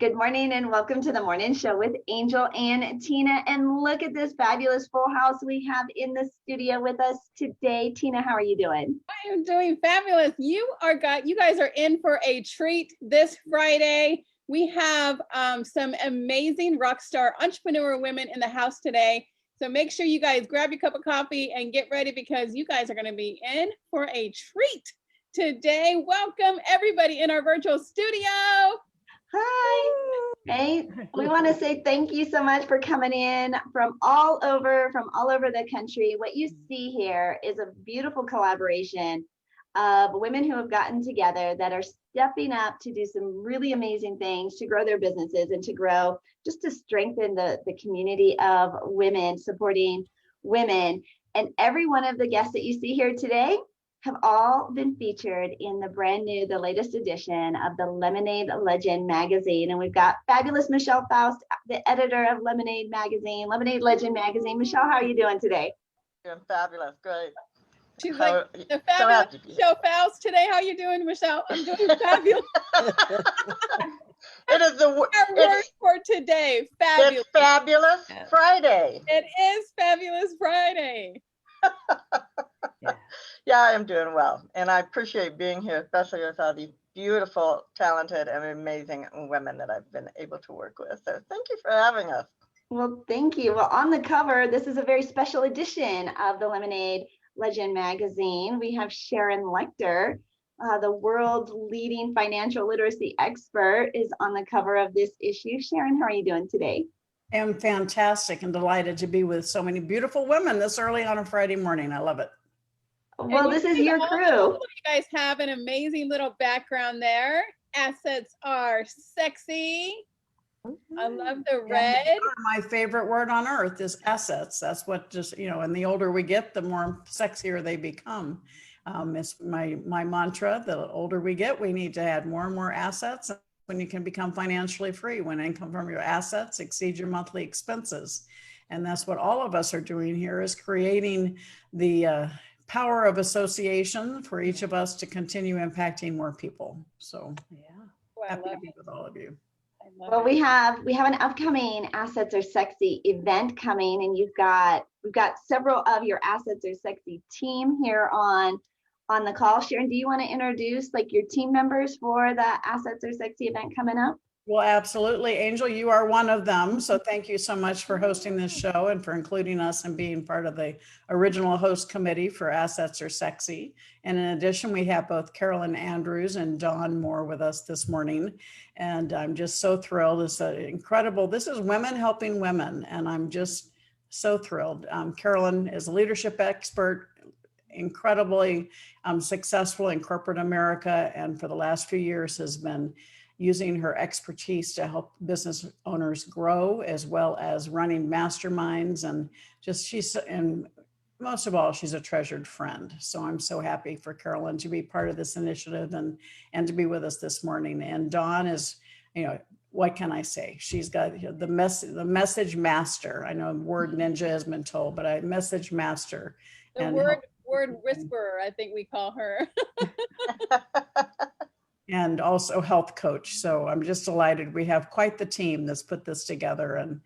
Good morning and welcome to the morning show with Angel and Tina. And look at this fabulous full house we have in the studio with us today. Tina, how are you doing? I am doing fabulous. You guys are in for a treat this Friday. We have some amazing rock star entrepreneur women in the house today. So make sure you guys grab your cup of coffee and get ready because you guys are going to be in for a treat today. Welcome everybody in our virtual studio. Hi. Hey, we want to say thank you so much for coming in from all over the country. What you see here is a beautiful collaboration of women who have gotten together that are stepping up to do some really amazing things to grow their businesses and to grow, just to strengthen the community of women, supporting women. And every one of the guests that you see here today have all been featured in the brand new, the latest edition of the Lemonade Legend magazine. And we've got fabulous Michelle Faust, the editor of Lemonade magazine, Lemonade Legend magazine. Michelle, how are you doing today? Doing fabulous, great. She's like the fabulous Michelle Faust today. How are you doing, Michelle? I'm doing fabulous. It is our word for today. Fabulous. It's Fabulous Friday. It is Fabulous Friday. Yeah, I am doing well. And I appreciate being here, especially with all these beautiful, talented, and amazing women that I've been able to work with. So thank you for having us. Well, thank you. Well, on the cover, this is a very special edition of the Lemonade Legend magazine. We have Sharon Lechter, the world's leading financial literacy expert, is on the cover of this issue. Sharon, how are you doing today? I am fantastic and delighted to be with so many beautiful women this early on a Friday morning. I love it. Well, this is your crew. You guys have an amazing little background there. Assets are sexy. I love the red. My favorite word on earth is assets. That's what just, and the older we get, the more sexier they become. It's my mantra. The older we get, we need to add more and more assets when you can become financially free, when income from your assets exceeds your monthly expenses. And that's what all of us are doing here, is creating the power of association for each of us to continue impacting more people. So happy to be with all of you. Well, we have an upcoming Assets Are Sexy event coming, and we've got several of your Assets Are Sexy team here on the call. Sharon, do you want to introduce like your team members for the Assets Are Sexy event coming up? Well, absolutely. Angel, you are one of them. So thank you so much for hosting this show and for including us and being part of the original host committee for Assets Are Sexy. And in addition, we have both Carolyn Andrews and Dawn Moore with us this morning. And I'm just so thrilled. It's incredible. This is women helping women. And I'm just so thrilled. Carolyn is a leadership expert, incredibly successful in corporate America. And for the last few years has been using her expertise to help business owners grow, as well as running masterminds. And and most of all, she's a treasured friend. So I'm so happy for Carolyn to be part of this initiative and to be with us this morning. And Dawn is, what can I say? She's got the message master. I know word ninja has been told, but a message master. The word whisperer, I think we call her. And also health coach. So I'm just delighted. We have quite the team that's put this together. And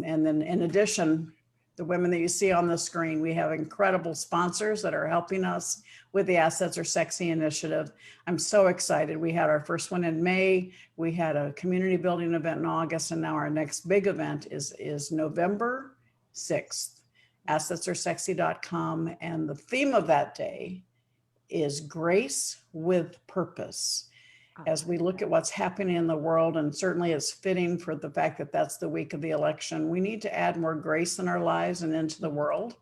then in addition, the women that you see on the screen, we have incredible sponsors that are helping us with the Assets Are Sexy initiative. I'm so excited. We had our first one in May. We had a community building event in August. And now our next big event is November 6th, assetsaresexy.com. And the theme of that day is Grace with Purpose. As we look at what's happening in the world, and certainly it's fitting for the fact that that's the week of the election, we need to add more grace in our lives and into the world.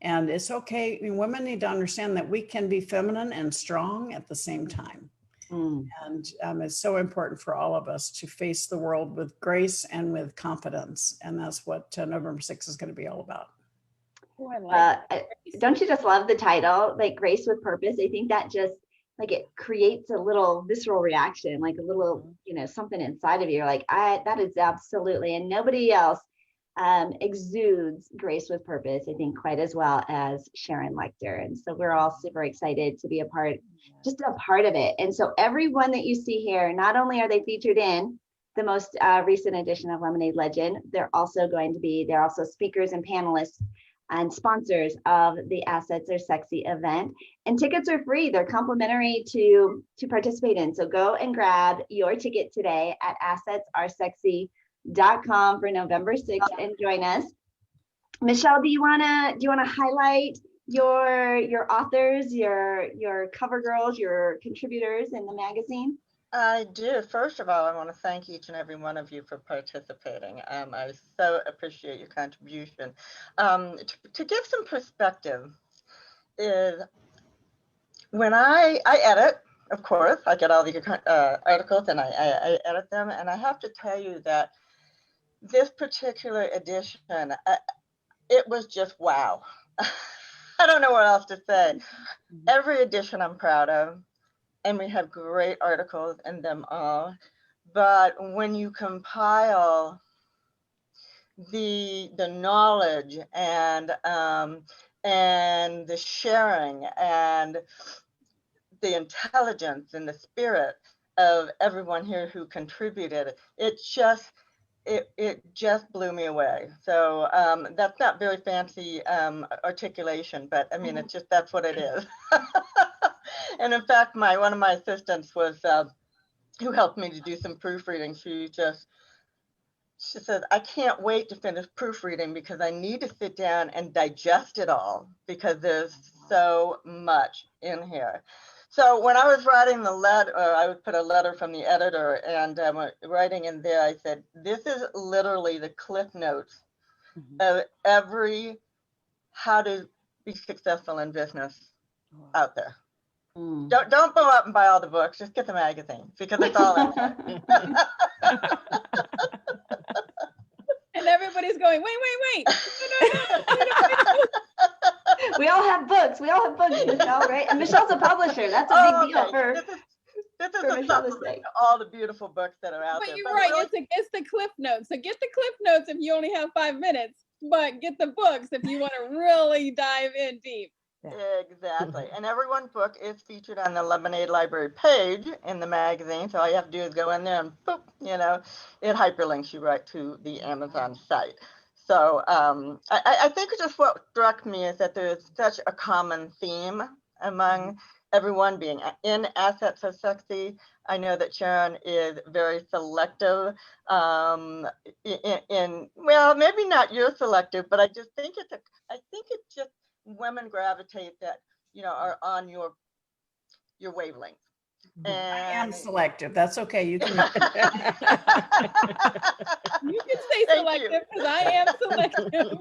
And it's okay. Women need to understand that we can be feminine and strong at the same time. And it's so important for all of us to face the world with grace and with confidence. And that's what November 6th is going to be all about. Don't you just love the title, like Grace with Purpose? I think that just like it creates a little visceral reaction, like a little, something inside of you. Like that is absolutely, and nobody else exudes grace with purpose, I think, quite as well as Sharon Lechter. And so we're all super excited to be a part of it. And so everyone that you see here, not only are they featured in the most recent edition of Lemonade Legend. They're also speakers and panelists and sponsors of the Assets Are Sexy event. And tickets are free. They're complimentary to participate in. So go and grab your ticket today at assetsaresexy.com for November 6th and join us. Michelle, do you wanna highlight your authors, your cover girls, your contributors in the magazine? I do. First of all, I want to thank each and every one of you for participating. I so appreciate your contribution. To give some perspective, is when I edit, of course, I get all the articles and I edit them, and I have to tell you that this particular edition, it was just wow. I don't know what else to say. Every edition I'm proud of, and we have great articles in them all. But when you compile the knowledge and the sharing and the intelligence and the spirit of everyone here who contributed, it just blew me away. So that's not very fancy articulation, but I mean, it's just, that's what it is. And in fact, one of my assistants was, who helped me to do some proofreading. She said, I can't wait to finish proofreading because I need to sit down and digest it all because there's so much in here. So when I was writing the letter, I would put a letter from the editor, and writing in there, I said, this is literally the cliff notes of every how to be successful in business out there. Don't go out and buy all the books, just get the magazine because it's all in there. And everybody's going, wait. We all have books, Michelle, right? And Michelle's a publisher. That's a big deal for This is for a Michelle to supplement say. to all the beautiful books that are out But there. you're right, it's the cliff notes. So get the cliff notes if you only have 5 minutes, but get the books if you want to really dive in deep. Exactly. And everyone's book is featured on the Lemonade Library page in the magazine. So all you have to do is go in there and boop, it hyperlinks you right to the Amazon site. So I think just what struck me is that there's such a common theme among everyone being in Assets Are Sexy. I know that Sharon is very selective well, maybe not you're selective, but I just think it's just women gravitate that, are on your wavelength. I am selective. That's okay. You can. You can say selective because I am selective.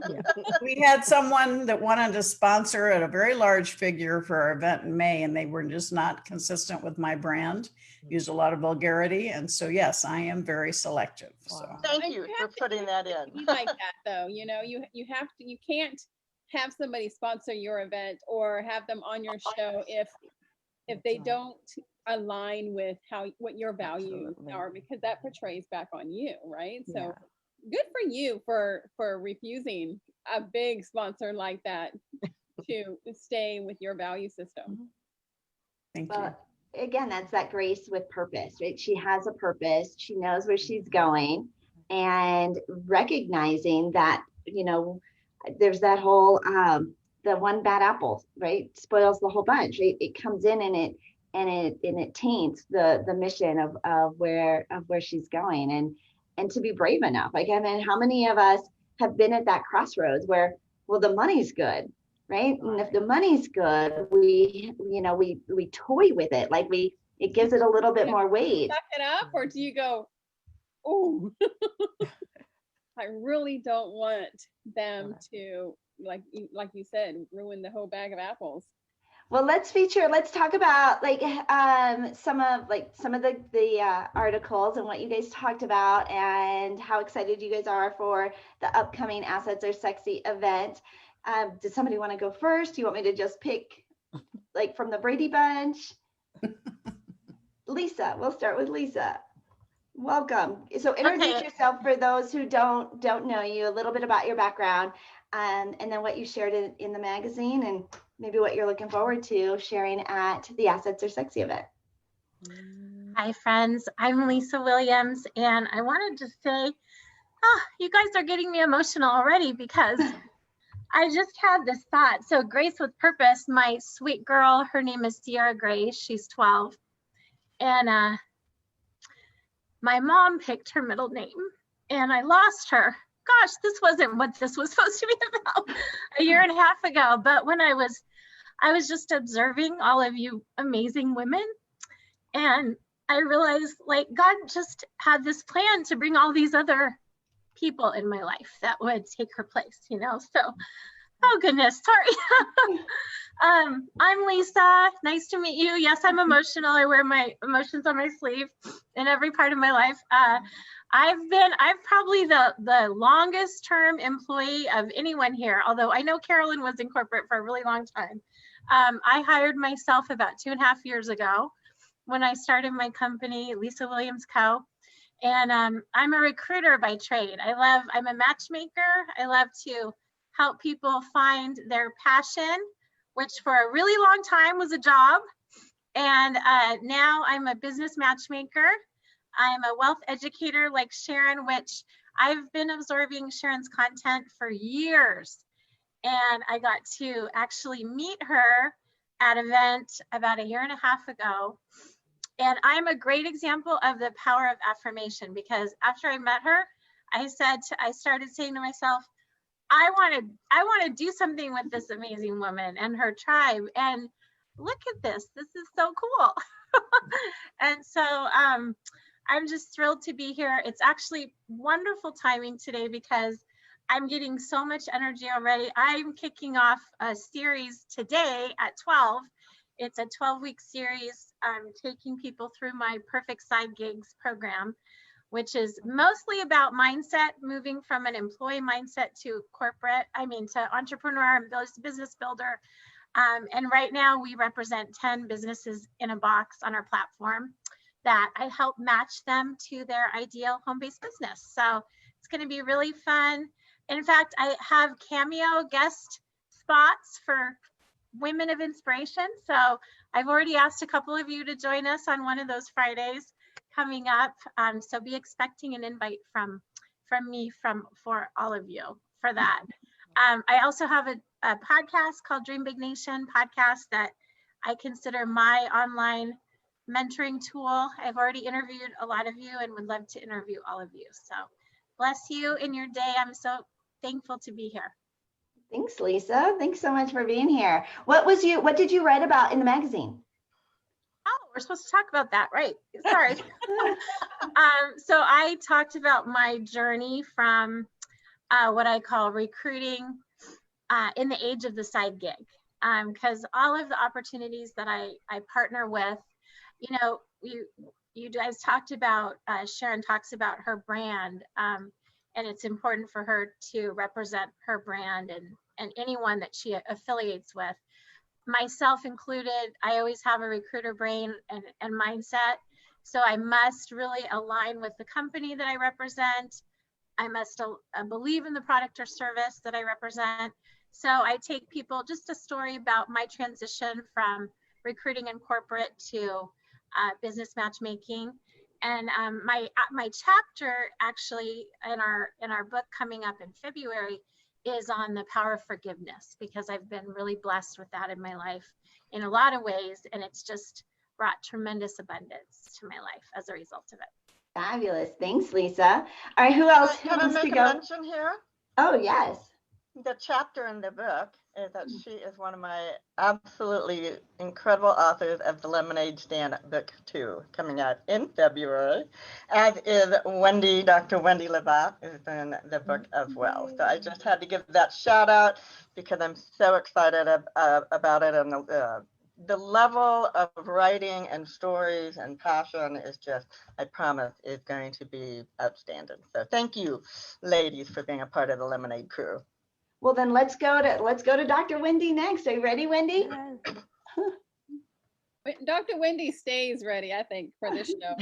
We had someone that wanted to sponsor at a very large figure for our event in May, and they were just not consistent with my brand, used a lot of vulgarity. And so, yes, I am very selective. So thank you for putting that in. Be like that though, you can't have somebody sponsor your event or have them on your show if they don't align with what your values are, because that portrays back on you, right? So good for you for refusing a big sponsor like that to stay with your value system. thank you. Again, that's that grace with purpose, right? She has a purpose. She knows where she's going, and recognizing that, there's that whole the one bad apple, right, spoils the whole bunch, right? It comes in and it taints the mission of where she's going, and to be brave enough. Like, I mean, how many of us have been at that crossroads where, well, the money's good, right? And if the money's good, we toy with it, like it gives it a little bit more weight. Suck it up, or do you go, oh, I really don't want them to, like you said, ruin the whole bag of apples. Well, let's talk about some of the articles and what you guys talked about and how excited you guys are for the upcoming Assets Are Sexy event. Does somebody want to go first? Do you want me to just pick from the Brady Bunch? Lisa, we'll start with Lisa. Welcome. So introduce yourself for those who don't know you, a little bit about your background, and then what you shared in the magazine, and maybe what you're looking forward to sharing at the Assets Are Sexy event. Hi, friends. I'm Lisa Williams, and I wanted to say, you guys are getting me emotional already because I just had this thought. So Grace with Purpose, my sweet girl, her name is Sierra Grace. She's 12. And my mom picked her middle name, and I lost her. Gosh, this wasn't what this was supposed to be about a year and a half ago. But when I was just observing all of you amazing women, and I realized like God just had this plan to bring all these other people in my life that would take her place, you know? So, oh goodness, sorry. I'm Lisa, nice to meet you. Yes, I'm emotional. I wear my emotions on my sleeve in every part of my life. I'm probably the longest term employee of anyone here, although I know Carolyn was in corporate for a really long time. I hired myself about 2.5 years ago when I started my company, Lisa Williams Co. And I'm a recruiter by trade. I'm a matchmaker. I love to help people find their passion, which for a really long time was a job. And now I'm a business matchmaker. I'm a wealth educator like Sharon, which I've been absorbing Sharon's content for years. And I got to actually meet her at an event about 1.5 years ago. And I'm a great example of the power of affirmation, because after I met her, I started saying to myself, I want to do something with this amazing woman and her tribe. And look at this. This is so cool. And so I'm just thrilled to be here. It's actually wonderful timing today because I'm getting so much energy already. I'm kicking off a series today at 12. It's a 12-week series. I'm taking people through my Perfect Side Gigs program, which is mostly about mindset, moving from an employee mindset to entrepreneur and business builder. And right now we represent 10 businesses in a box on our platform that I help match them to their ideal home-based business. So it's going to be really fun. In fact, I have cameo guest spots for women of inspiration. So I've already asked a couple of you to join us on one of those Fridays coming up. So be expecting an invite from me for all of you for that. I also have a podcast called Dream Big Nation podcast that I consider my online mentoring tool. I've already interviewed a lot of you and would love to interview all of you. So bless you in your day. I'm so thankful to be here. Thanks, Lisa. Thanks so much for being here. What did you write about in the magazine? Oh, we're supposed to talk about that, right? Sorry. So I talked about my journey from what I call recruiting in the age of the side gig, because all of the opportunities that I partner with, you know, you guys talked about, Sharon talks about her brand, and it's important for her to represent her brand and anyone that she affiliates with. Myself included, I always have a recruiter brain and mindset. So I must really align with the company that I represent. I must believe in the product or service that I represent. So I take people, just a story about my transition from recruiting in corporate to business matchmaking. And my chapter actually in our book coming up in February is on the power of forgiveness, because I've been really blessed with that in my life in a lot of ways, and it's just brought tremendous abundance to my life as a result of it. Fabulous. Thanks, Lisa. All right, who else Can I wants to make a go? mention here? Oh, yes. The chapter in the book is that she is one of my absolutely incredible authors of the Lemonade Stand Book 2, coming out in February, as is Dr. Wendy Labatt is in the book as well. So I just had to give that shout out because I'm so excited about it, and the level of writing and stories and passion is just, I promise, is going to be outstanding. So thank you, ladies, for being a part of the Lemonade crew. Well, then let's go to Dr. Wendy next. Are you ready, Wendy? Dr. Wendy stays ready, I think, for this show.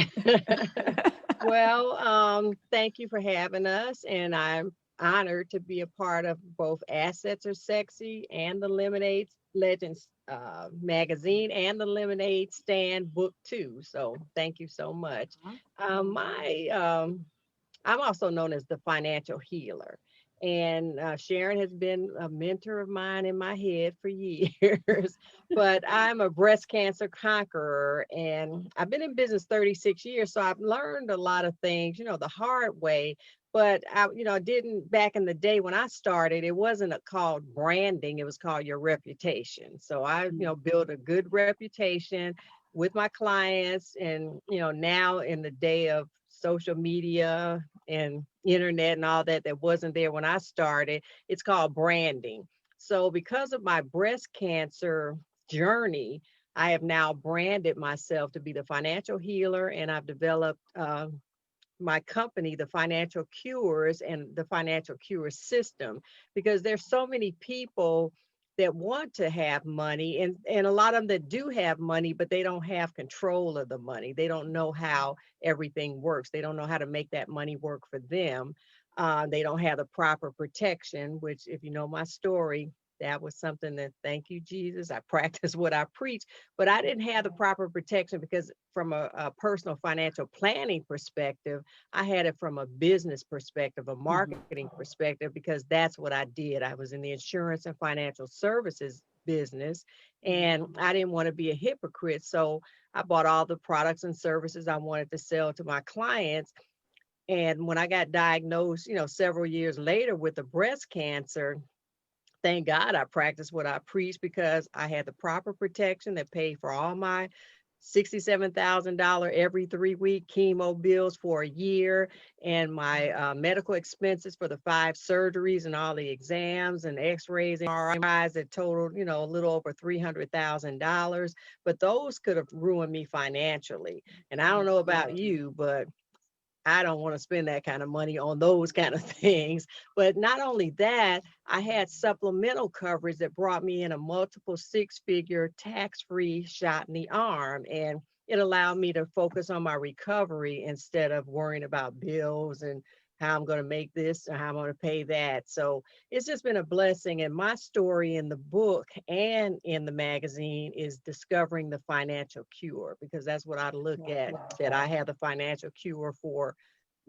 Well, thank you for having us, and I'm honored to be a part of both Assets Are Sexy and the Lemonade Legends magazine and the Lemonade Stand book too. So thank you so much. I'm also known as the financial healer. And Sharon has been a mentor of mine in my head for years, but I'm a breast cancer conqueror, and I've been in business 36 years. So I've learned a lot of things, the hard way. But I didn't back in the day when I started, it wasn't called branding. It was called your reputation. So I, built a good reputation with my clients. And, now in the day of social media and internet and all that wasn't there when I started, it's called branding. So because of my breast cancer journey, I have now branded myself to be the financial healer, and I've developed my company, the Financial Cures, and the Financial Cures system, because there's so many people that want to have money, and a lot of them that do have money, but they don't have control of the money. They don't know how everything works. They don't know how to make that money work for them. They don't have the proper protection, which, if you know my story, that was something that, thank you, Jesus, I practice what I preach, but I didn't have the proper protection because from a personal financial planning perspective, I had it from a business perspective, a marketing perspective, because that's what I did. I was in the insurance and financial services business, and I didn't want to be a hypocrite. So I bought all the products and services I wanted to sell to my clients. And when I got diagnosed, several years later with the breast cancer, thank God I practiced what I preached, because I had the proper protection that paid for all my $67,000 every 3-week chemo bills for a year, and my medical expenses for the 5 surgeries and all the exams and x-rays and MRIs that totaled, a little over $300,000. But those could have ruined me financially. And I don't know about you, but I don't want to spend that kind of money on those kind of things. But not only that, I had supplemental coverage that brought me in a multiple 6-figure tax-free shot in the arm. And it allowed me to focus on my recovery instead of worrying about bills and how I'm going to make this or how I'm going to pay that. So it's just been a blessing. And my story in the book and in the magazine is discovering the financial cure, because that's what I look at, that I have the financial cure for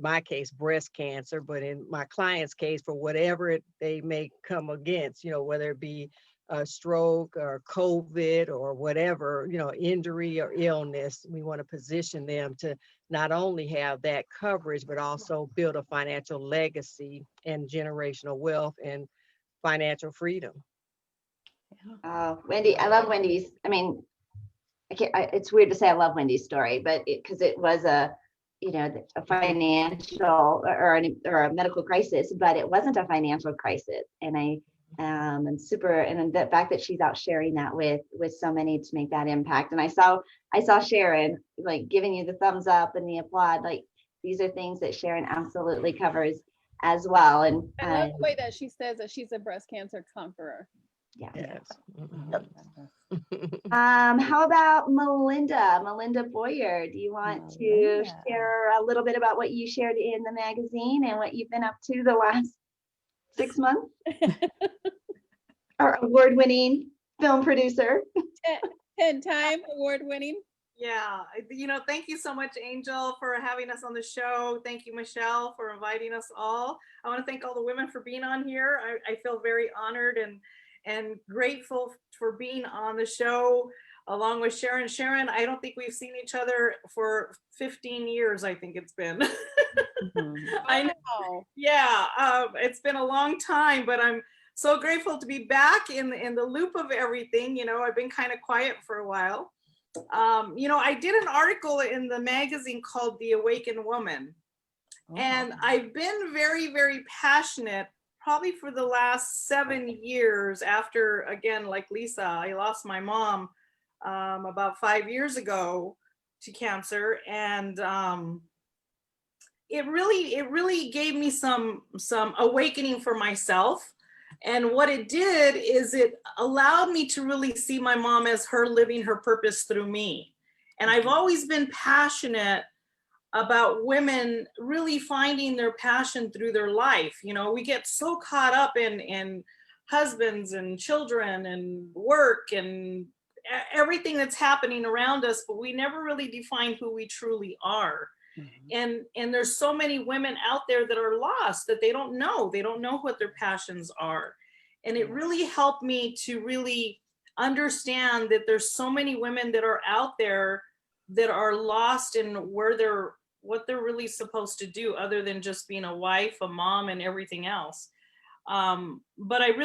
my case, breast cancer, but in my client's case, for whatever they may come against, whether it be a stroke or COVID or whatever, injury or illness, we want to position them to not only have that coverage, but also build a financial legacy and generational wealth and financial freedom. Wendy, I love Wendy's. I mean, it's weird to say I love Wendy's story, but because it was a financial or a medical crisis, but it wasn't a financial crisis. And and the fact that she's out sharing that with so many to make that impact. And I saw Sharon like giving you the thumbs up and the applaud. Like, these are things that Sharon absolutely covers as well. And I love the way that she says that she's a breast cancer conqueror. yeah. Yes. How about Melinda Boyer? Do you want to share a little bit about what you shared in the magazine and what you've been up to the last 6 months? Our award-winning film producer. 10-time award-winning. Yeah, thank you so much, Angel, for having us on the show. Thank you, Michelle, for inviting us all. I want to thank all the women for being on here. I feel very honored and grateful for being on the show along with Sharon. Sharon, I don't think we've seen each other for 15 years, I think it's been. I know. Yeah, it's been a long time, but I'm so grateful to be back in the loop of everything. I've been kind of quiet for a while. I did an article in the magazine called The Awakened Woman. And I've been very, very passionate probably for the last 7 years after, again, like Lisa, I lost my mom about 5 years ago to cancer. And it really gave me some awakening for myself. And what it did is it allowed me to really see my mom as her living her purpose through me. And I've always been passionate about women really finding their passion through their life. We get so caught up in husbands and children and work and everything that's happening around us, but we never really define who we truly are. And there's so many women out there that are lost, that they don't know what their passions are. And it really helped me to really understand that there's so many women that are out there that are lost in what they're really supposed to do, other than just being a wife, a mom, and everything else. But it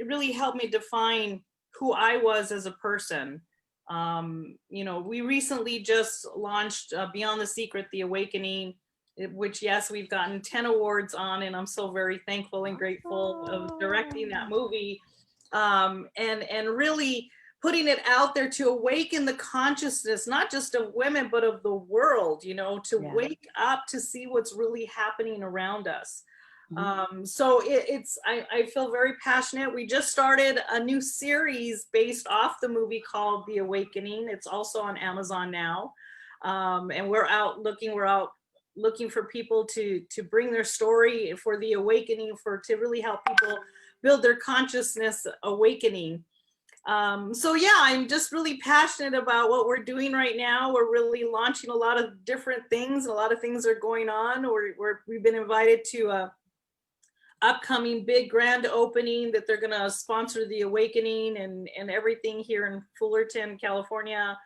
really helped me define who I was as a person. You know, we recently just launched Beyond the Secret, The Awakening, which, yes, we've gotten 10 awards on, and I'm so very thankful and grateful of directing that movie, and really putting it out there to awaken the consciousness, not just of women, but of the world, you know, to wake up to see what's really happening around us. So I feel very passionate. We just started a new series based off the movie called The Awakening. It's also on Amazon now. And we're out looking for people to bring their story for the awakening, to really help people build their consciousness awakening. So yeah, I'm just really passionate about what we're doing right now. We're really launching a lot of different things. A lot of things are going on. We've been invited to a upcoming big grand opening that they're gonna sponsor The Awakening and everything here in Fullerton, California,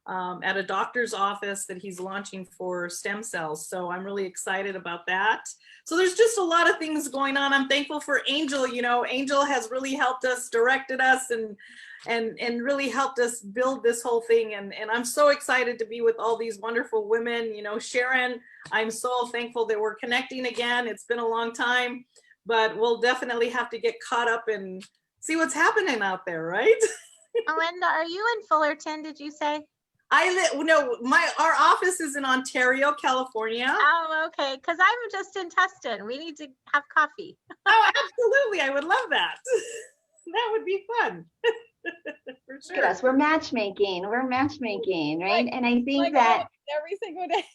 at a doctor's office that he's launching for stem cells. So I'm really excited about that. So there's just a lot of things going on. I'm thankful for Angel. You know, Angel has really helped us, directed us, and really helped us build this whole thing. And I'm so excited to be with all these wonderful women. You know, Sharon, I'm so thankful that we're connecting again. It's been a long time, but we'll definitely have to get caught up and see what's happening out there, right? Melinda, are you in Fullerton, did you say? Our office is in Ontario, California. Oh, okay, because I'm just in Tustin. We need to have coffee. Oh, absolutely. I would love that. That would be fun. For Look sure. at us. We're matchmaking, right? And I think that every single day.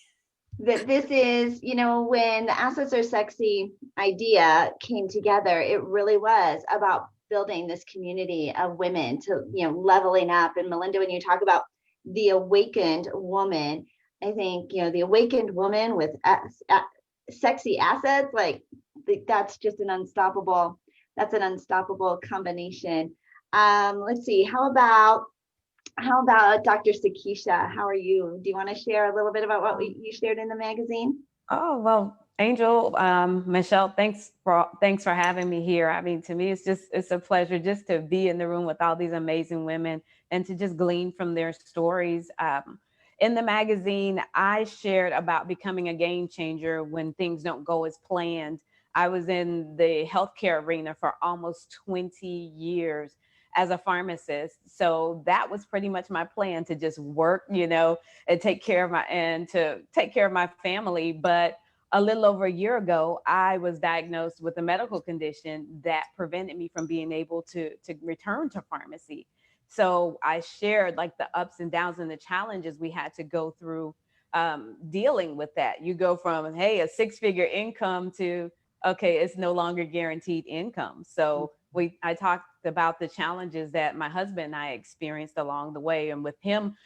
that this is, you know, when the Assets Are Sexy idea came together, it really was about building this community of women to, you know, leveling up. And Melinda, when you talk about the awakened woman, I think, you know, the awakened woman with sexy assets, like that's just an unstoppable combination. Let's see, how about Dr. Sakisha? How are you? Do you want to share a little bit about what you shared in the magazine? Oh, well, Angel, Michelle, thanks for having me here. I mean, to me, it's a pleasure just to be in the room with all these amazing women and to just glean from their stories. In the magazine, I shared about becoming a game changer when things don't go as planned. I was in the healthcare arena for almost 20 years as a pharmacist. So that was pretty much my plan, to just work, you know, and take care of my family. But a little over a year ago, I was diagnosed with a medical condition that prevented me from being able to return to pharmacy. So I shared like the ups and downs and the challenges we had to go through dealing with that. You go from, hey, a 6-figure income to, okay, it's no longer guaranteed income. So I talked about the challenges that my husband and I experienced along the way, and with him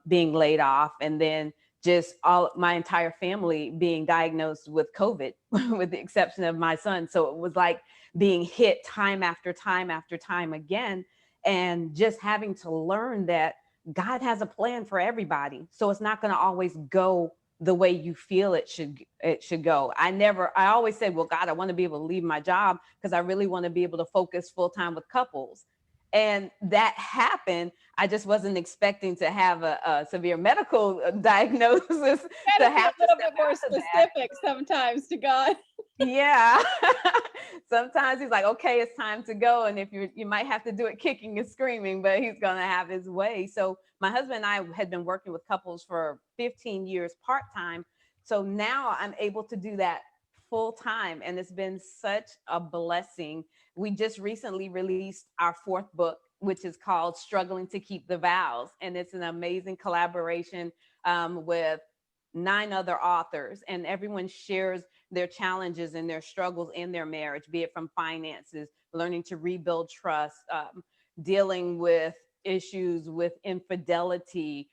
being laid off, and then just my entire family being diagnosed with COVID, with the exception of my son. So it was like being hit time after time after time again, and just having to learn that God has a plan for everybody. So it's not going to always go the way you feel it should go. I always said, well, God, I want to be able to leave my job because I really want to be able to focus full time with couples. And that happened. I just wasn't expecting to have a severe medical diagnosis. To have a little bit more specific sometimes to God. Yeah. Sometimes he's like, okay, it's time to go. And if you might have to do it kicking and screaming, but he's going to have his way. So my husband and I had been working with couples for 15 years part-time. So now I'm able to do that full time. And it's been such a blessing. We just recently released our 4th book, which is called Struggling to Keep the Vows. And it's an amazing collaboration with 9 other authors, and everyone shares their challenges and their struggles in their marriage, be it from finances, learning to rebuild trust, dealing with issues with infidelity,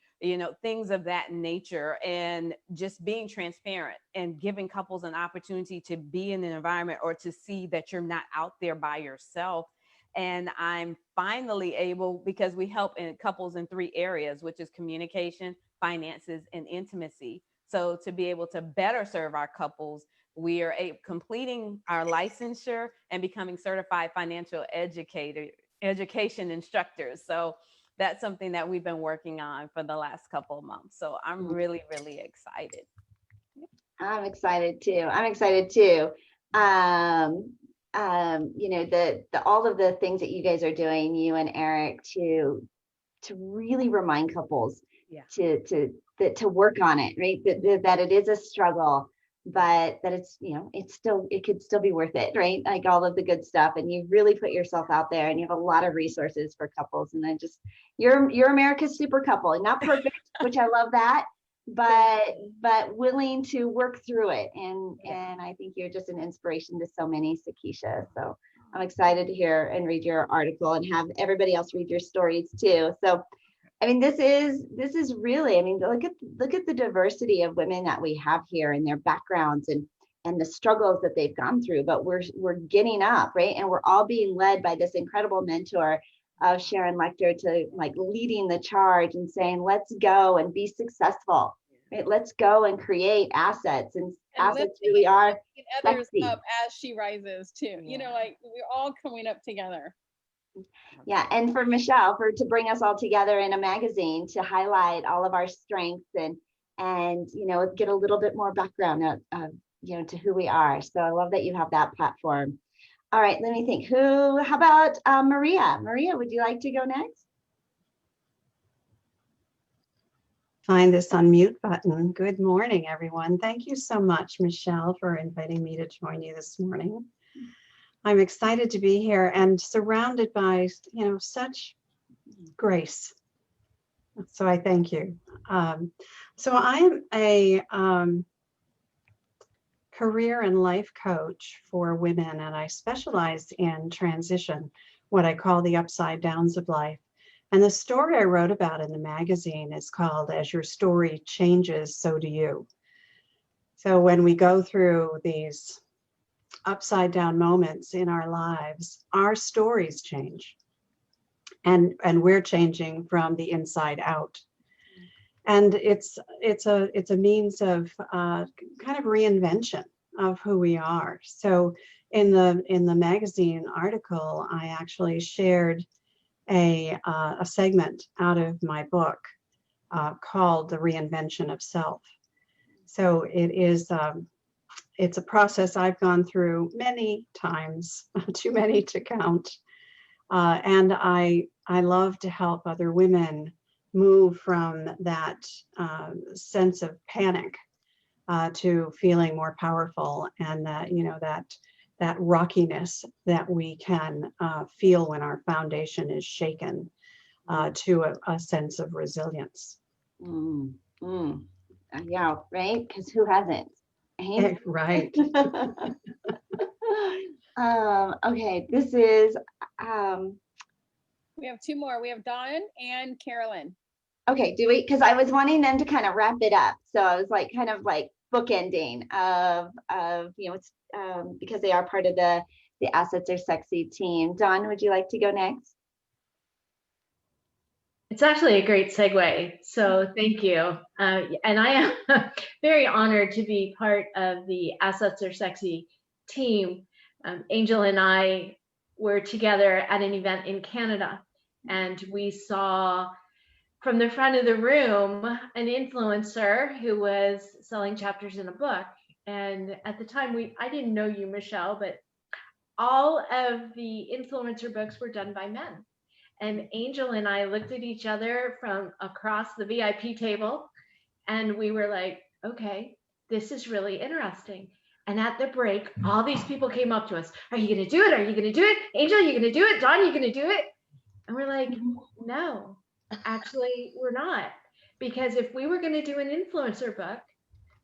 things of that nature, and just being transparent and giving couples an opportunity to be in an environment or to see that you're not out there by yourself. And I'm finally able, because we help in couples in 3 areas, which is communication, finances, and intimacy. So to be able to better serve our couples, we are completing our licensure and becoming certified financial education instructors. So that's something that we've been working on for the last couple of months. So I'm really, really excited. I'm excited too. All of the things that you guys are doing, you and Eric, to really remind couples to work on it, right? That it is a struggle, but that it could still be worth it, right? Like all of the good stuff, and you really put yourself out there, and you have a lot of resources for couples. And you're America's super couple, and not perfect, which I love that, but willing to work through it. And I think you're just an inspiration to so many, Sakisha. So I'm excited to hear and read your article and have everybody else read your stories too. So I mean, this is really, I mean, look at the diversity of women that we have here and their backgrounds and the struggles that they've gone through, but we're getting up, right? And we're all being led by this incredible mentor of Sharon Lechter, to like leading the charge and saying, let's go and be successful, right? Let's go and create assets, and assets really are others sexy. up as she rises too. Like we're all coming up together. Yeah, and for Michelle, to bring us all together in a magazine to highlight all of our strengths and get a little bit more background to who we are. So I love that you have that platform. All right, let me think. How about Maria? Maria, would you like to go next? Find this unmute button. Good morning, everyone. Thank you so much, Michelle, for inviting me to join you this morning. I'm excited to be here and surrounded by, such grace. So I thank you. So I am a career and life coach for women, and I specialize in transition, what I call the upside downs of life. And the story I wrote about in the magazine is called As Your Story Changes, So Do You. So when we go through these upside down moments in our lives, our stories change, and we're changing from the inside out. And it's a means of kind of reinvention of who we are. So in the magazine article, I actually shared a segment out of my book called The Reinvention of Self. So it is it's a process I've gone through many times, too many to count. And I love to help other women move from that sense of panic to feeling more powerful, and that rockiness that we can feel when our foundation is shaken, to a sense of resilience. Yeah, right? Because who hasn't? Right. Okay, this is We have 2 more. We have Dawn and Carolyn. okay, do we? Because I was wanting them to kind of wrap it up. So I was like kind of like bookending of it's because they are part of the Assets Are Sexy team. Dawn, would you like to go next? It's actually a great segue, so thank you. And I am very honored to be part of the Assets Are Sexy team. Angel and I were together at an event in Canada, and we saw from the front of the room an influencer who was selling chapters in a book. And at the time, I didn't know you, Michelle, but all of the influencer books were done by men. And Angel and I looked at each other from across the VIP table, and we were like, okay, this is really interesting. And at the break, all these people came up to us. Are you going to do it? Are you going to do it? Angel, are you going to do it? Dawn, are you going to do it? And we're like, no, actually, we're not. Because if we were going to do an influencer book,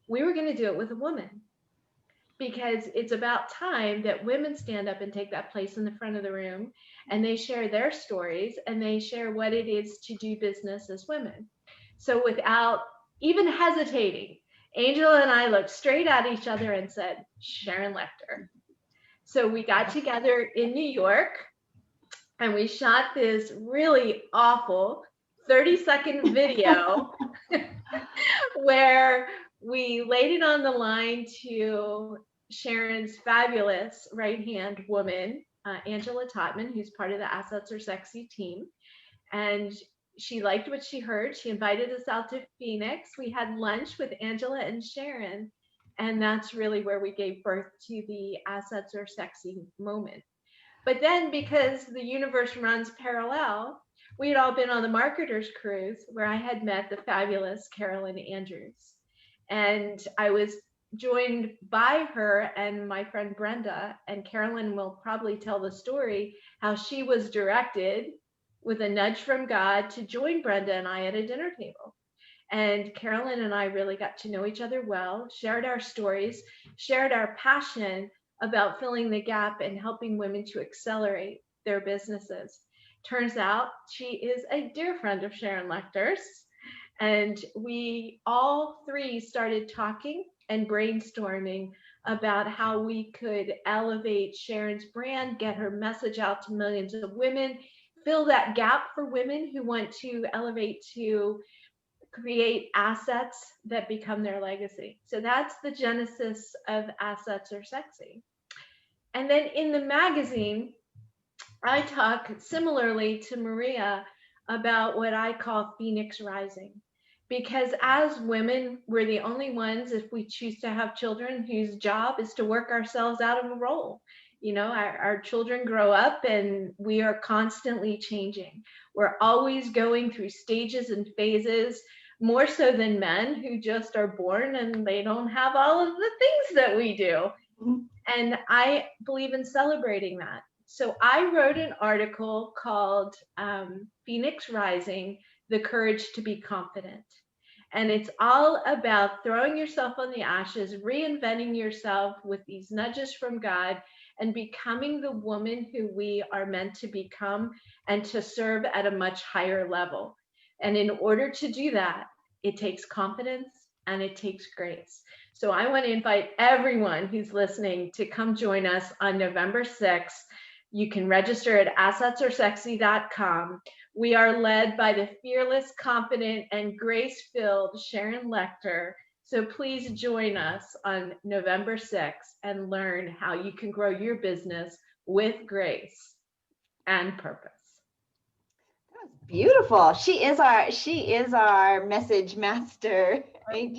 we were going to do it with a woman. because it's about time that women stand up and take that place in the front of the room, and they share their stories and they share what it is to do business as women. So without even hesitating, Angel and I looked straight at each other and said, Sharon Lechter. So we got together in New York and we shot this really awful 30-second video where we laid it on the line to Sharon's fabulous right-hand woman, Angela Totman, who's part of the Assets Are Sexy team. And she liked what she heard. She invited us out to Phoenix. We had lunch with Angela and Sharon. And that's really where we gave birth to the Assets Are Sexy moment. But then, because the universe runs parallel, we had all been on the Marketers Cruise where I had met the fabulous Carolyn Andrews. And I was joined by her and my friend Brenda, and Carolyn will probably tell the story how she was directed with a nudge from God to join Brenda and I at a dinner table. And Carolyn and I really got to know each other well, shared our stories, shared our passion about filling the gap and helping women to accelerate their businesses. Turns out she is a dear friend of Sharon Lechter's, and we all three started talking and brainstorming about how we could elevate Sharon's brand, get her message out to millions of women, fill that gap for women who want to elevate to create assets that become their legacy. So that's the genesis of Assets Are Sexy. And then in the magazine, I talk similarly to Maria about what I call Phoenix Rising. Because as women, we're the only ones, if we choose to have children, whose job is to work ourselves out of a role. You know, our children grow up and we are constantly changing. We're always going through stages and phases, more so than men who just are born and they don't have all of the things that we do. And I believe in celebrating that. So I wrote an article called Phoenix Rising, The Courage to Be Confident. And it's all about throwing yourself on the ashes, reinventing yourself with these nudges from God, and becoming the woman who we are meant to become and to serve at a much higher level. And in order to do that, it takes confidence and it takes grace. So I want to invite everyone who's listening to come join us on November 6th. You can register at assetsaresexy.com. We are led by the fearless, confident, and grace-filled Sharon Lechter. So please join us on November 6th and learn how you can grow your business with grace and purpose. Beautiful. She is our message master. Right?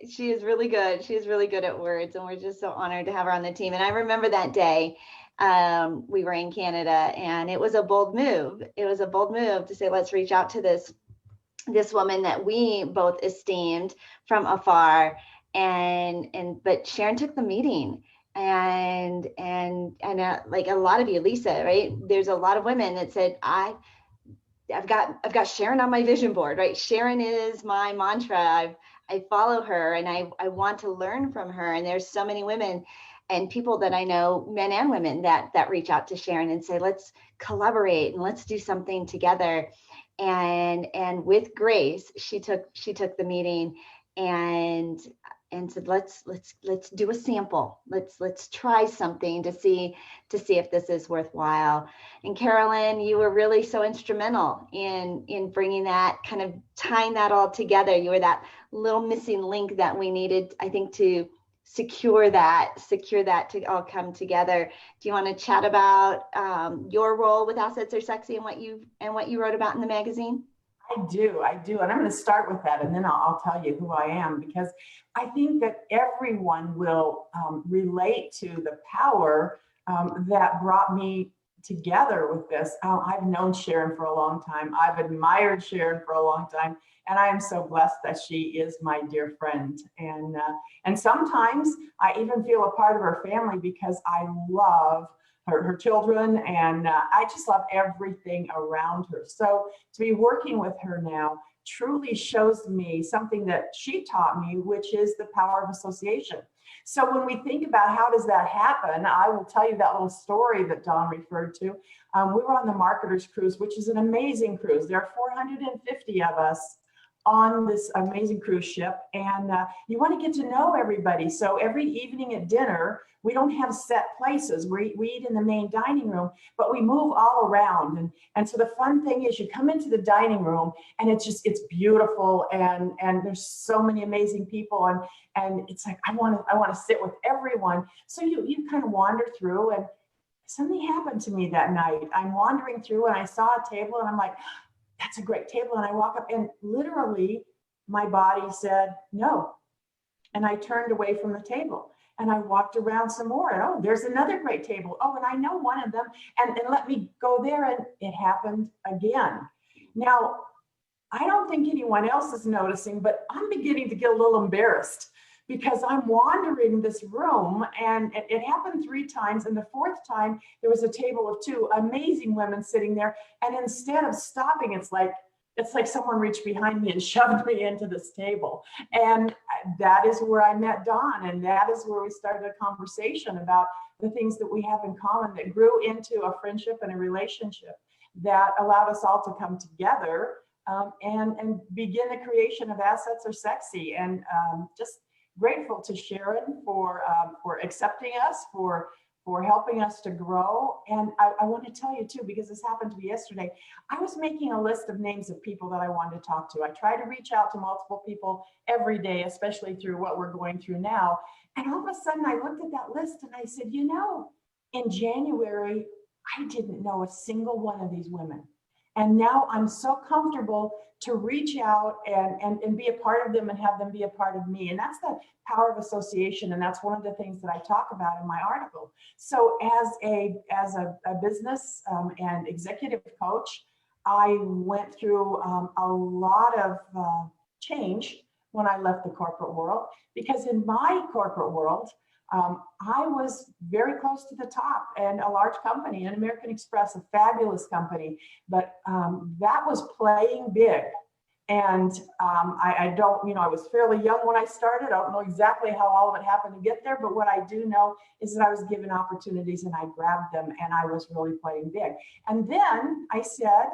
She is really good. She is really good at words, and we're just so honored to have her on the team. And I remember that day we were in Canada, and it was a bold move. It was a bold move to say, let's reach out to this woman that we both esteemed from afar. But Sharon took the meeting. And like a lot of you, Lisa, right? There's a lot of women that said, I've got Sharon on my vision board, right? Sharon is my mantra. I follow her and I want to learn from her. And there's so many women and people that I know, men and women, that reach out to Sharon and say, let's collaborate and let's do something together. And with grace, she took the meeting and said, let's do a sample. Let's try something to see if this is worthwhile. And Carolyn, you were really so instrumental in bringing that, kind of tying that all together. You were that little missing link that we needed, I think, to secure that to all come together. Do you want to chat about your role with Assets Are Sexy and what you wrote about in the magazine? I do. And I'm going to start with that, and then I'll tell you who I am, because I think that everyone will relate to the power that brought me together with this. I've known Sharon for a long time. I've admired Sharon for a long time, and I am so blessed that she is my dear friend. And sometimes I even feel a part of her family because I love her children, and I just love everything around her. So to be working with her now truly shows me something that she taught me, which is the power of association. So when we think about how does that happen, I will tell you that little story that Dawn referred to. We were on the Marketers Cruise, which is an amazing cruise. There are 450 of us on this amazing cruise ship, and you want to get to know everybody. So every evening at dinner, we don't have set places. We eat in the main dining room, but we move all around. And so the fun thing is you come into the dining room and it's beautiful, and there's so many amazing people, and it's like, I want to sit with everyone. So you kind of wander through, and something happened to me that night. I'm wandering through and I saw a table and I'm like, that's a great table. And I walk up and literally my body said no. And I turned away from the table and I walked around some more, and oh, there's another great table. Oh, and I know one of them, and let me go there. And it happened again. Now, I don't think anyone else is noticing, but I'm beginning to get a little embarrassed because I'm wandering this room, and it happened 3 times. And the 4th time, there was a table of 2 amazing women sitting there. And instead of stopping, it's like someone reached behind me and shoved me into this table. And that is where I met Dawn. And that is where we started a conversation about the things that we have in common that grew into a friendship and a relationship that allowed us all to come together and begin the creation of Assets Are Sexy. And just grateful to Sharon for accepting us, for helping us to grow. And I want to tell you too, because this happened to me yesterday, I was making a list of names of people that I wanted to talk to. I try to reach out to multiple people every day, especially through what we're going through now. And all of a sudden I looked at that list and I said, you know, in January, I didn't know a single one of these women. And now I'm so comfortable to reach out and be a part of them and have them be a part of me. And that's the power of association. And that's one of the things that I talk about in my article. So as a business and executive coach, I went through a lot of change when I left the corporate world, because in my corporate world, I was very close to the top and a large company, an American Express, a fabulous company, but that was playing big. And I don't, I was fairly young when I started. I don't know exactly how all of it happened to get there, but what I do know is that I was given opportunities and I grabbed them, and I was really playing big. And then I said,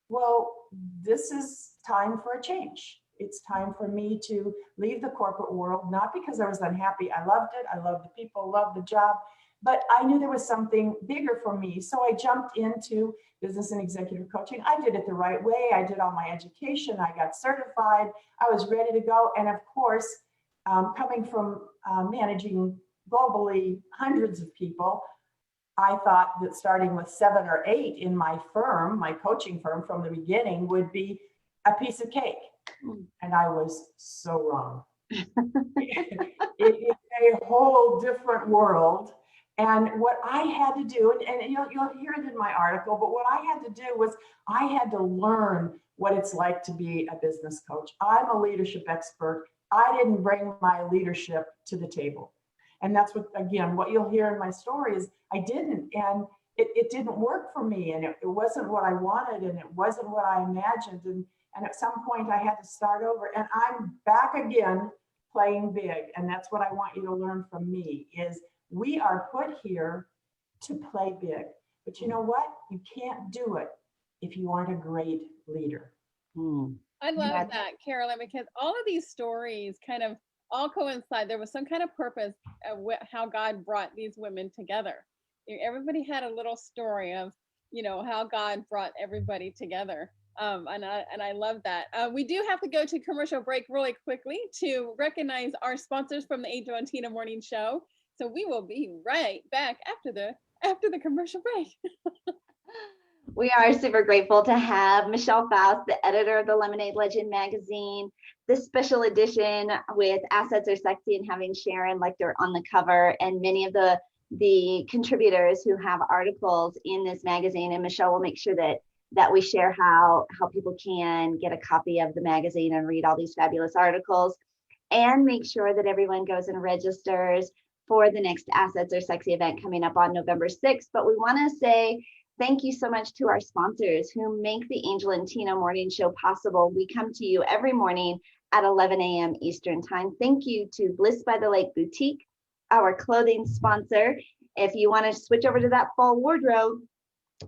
well, this is time for a change. It's time for me to leave the corporate world, not because I was unhappy. I loved it. I loved the people, loved the job, but I knew there was something bigger for me. So I jumped into business and executive coaching. I did it the right way. I did all my education. I got certified. I was ready to go. And of course, coming from managing globally hundreds of people, I thought that starting with 7 or 8 in my firm, my coaching firm from the beginning, would be a piece of cake. And I was so wrong. It is a whole different world. And what I had to do, and you'll hear it in my article, but what I had to do was I had to learn what it's like to be a business coach. I'm a leadership expert. I didn't bring my leadership to the table. And that's what, again, what you'll hear in my story is I didn't, and it didn't work for me, and it wasn't what I wanted, and it wasn't what I imagined. And at some point I had to start over, and I'm back again playing big. And that's what I want you to learn from me is we are put here to play big. But you know what? You can't do it if you aren't a great leader. I love that, Carolyn, because all of these stories kind of all coincide. There was some kind of purpose of how God brought these women together. Everybody had a little story of, how God brought everybody together. And I love that. We do have to go to commercial break really quickly to recognize our sponsors from the Angel and Tina Morning Show. So we will be right back after the commercial break. We are super grateful to have Michelle Faust, the editor of the Lemonade Legend magazine, this special edition with Assets Are Sexy, and having Sharon Lechter on the cover, and many of the contributors who have articles in this magazine. And Michelle will make sure that we share how people can get a copy of the magazine and read all these fabulous articles, and make sure that everyone goes and registers for the next Assets Are Sexy event coming up on November 6th. But we want to say Thank you so much to our sponsors who make the Angel and Tina Morning Show possible. We come to you every morning at 11 a.m. Eastern Time. Thank you to Bliss by the Lake Boutique, our clothing sponsor. If you want to switch over to that fall wardrobe,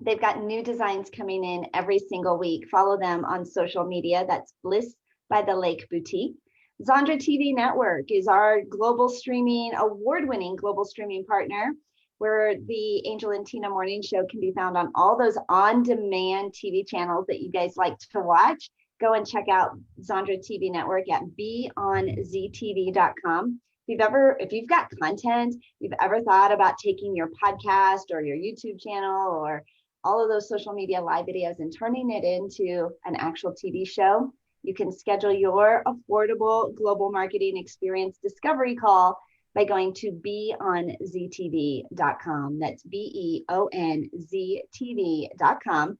they've got new designs coming in every single week. Follow them on social media. That's Bliss by the Lake Boutique. Zondra TV Network is our global streaming, award-winning global streaming partner, where the Angel and Tina Morning Show can be found on all those on-demand TV channels that you guys like to watch. Go and check out Zondra TV Network at beonztv.com. If you've got content, you've ever thought about taking your podcast or your YouTube channel or all of those social media live videos and turning it into an actual TV show, you can schedule your affordable global marketing experience discovery call by going to beonztv.com. That's beonztv.com.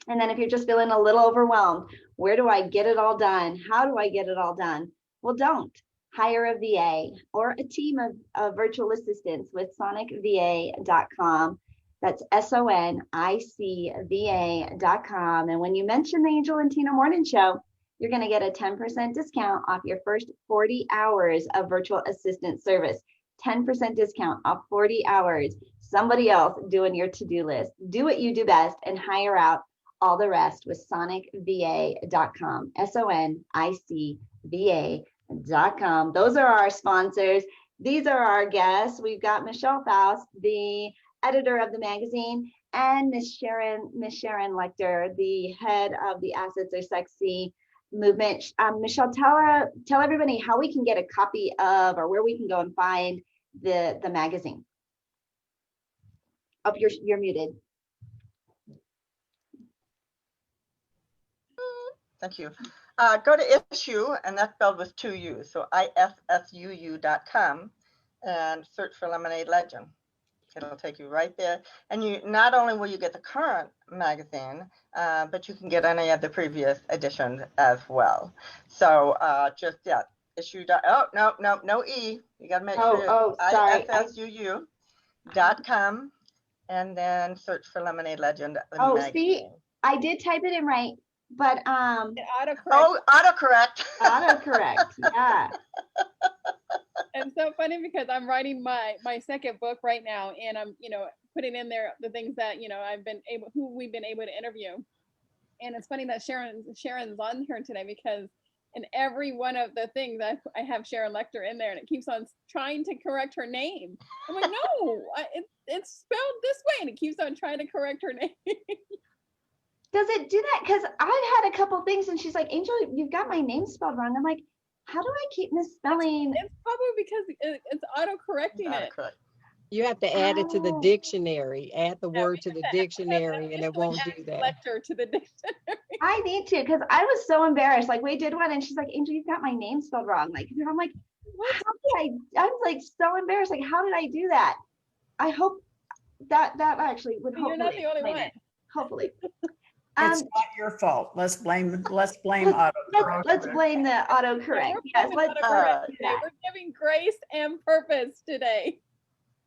And then if you're just feeling a little overwhelmed, where do I get it all done? How do I get it all done? Well, don't. Hire a VA or a team of virtual assistants with sonicva.com. That's sonicva.com. And when you mention the Angel and Tina Morning Show, you're going to get a 10% discount off your first 40 hours of virtual assistant service. 10% discount off 40 hours. Somebody else doing your to-do list. Do what you do best and hire out all the rest with sonicva.com. sonicva.com. Those are our sponsors. These are our guests. We've got Michelle Faust, the editor of the magazine, and Miss Sharon Lechter, the head of the Assets Are Sexy movement. Michelle, tell everybody how we can get a copy of, or where we can go and find the magazine. Oh, you're muted. Thank you. Go to issue, and that's spelled with 2 U's, so ISSUU.com, and search for Lemonade Legend. It'll take you right there. And you not only will you get the current magazine, but you can get any of the previous editions as well. So issue. No E. You got to make sure sorry. ISSUU.com, and then search for Lemonade Legend. Magazine. See, I did type it in right, but autocorrect. Autocorrect. Yeah. It's so funny because I'm writing my second book right now, and I'm putting in there the things that we've been able to interview. And it's funny that Sharon's on here today, because in every one of the things that I have Sharon Lechter in there, and it keeps on trying to correct her name. I'm like, no, it's spelled this way, and it keeps on trying to correct her name. Does it do that? Because I've had a couple things, and she's like, Angel, you've got my name spelled wrong. I'm like, how do I keep misspelling? It's probably because it's auto-correcting it. You have to add it to the dictionary. Add the word to the dictionary, and it won't do that. Letter to the dictionary. I need to, because I was so embarrassed. Like, we did one, and she's like, Angel, you've got my name spelled wrong. Like, I'm like, what? I'm like so embarrassed. Like, how did I do that? I hope that actually would. You're not the only one. Hopefully. It's not your fault. Let's blame autocorrect. Let's blame the autocorrect. Yes, We're giving grace and purpose today.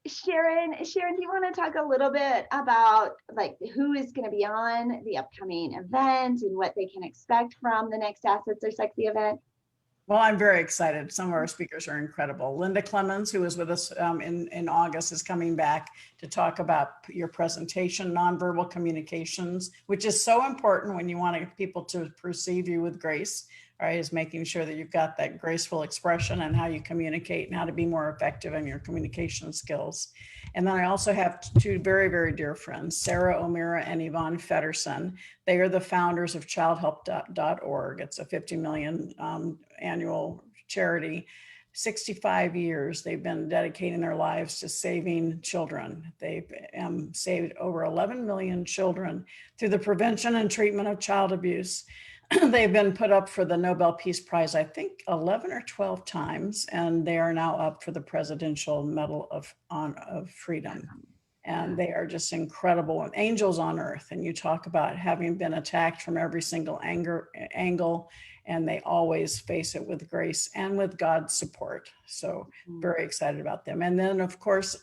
Sharon, do you want to talk a little bit about like who is going to be on the upcoming event and what they can expect from the next Assets Are Sexy event? Well, I'm very excited. Some of our speakers are incredible. Linda Clemens, who was with us in August, is coming back to talk about your presentation, nonverbal communications, which is so important when you want people to perceive you with grace, right? Is making sure that you've got that graceful expression and how you communicate and how to be more effective in your communication skills. And then I also have two very, very dear friends, Sarah O'Meara and Yvonne Feddersen. They are the founders of childhelp.org. It's a 50 million annual charity. 65 years they've been dedicating their lives to saving children. They've saved over 11 million children through the prevention and treatment of child abuse. They've been put up for the Nobel Peace Prize, I think 11 or 12 times, and they are now up for the Presidential Medal of Freedom. And they are just incredible. Angels on earth. And you talk about having been attacked from every single angle, and they always face it with grace and with God's support. So very excited about them. And then, of course,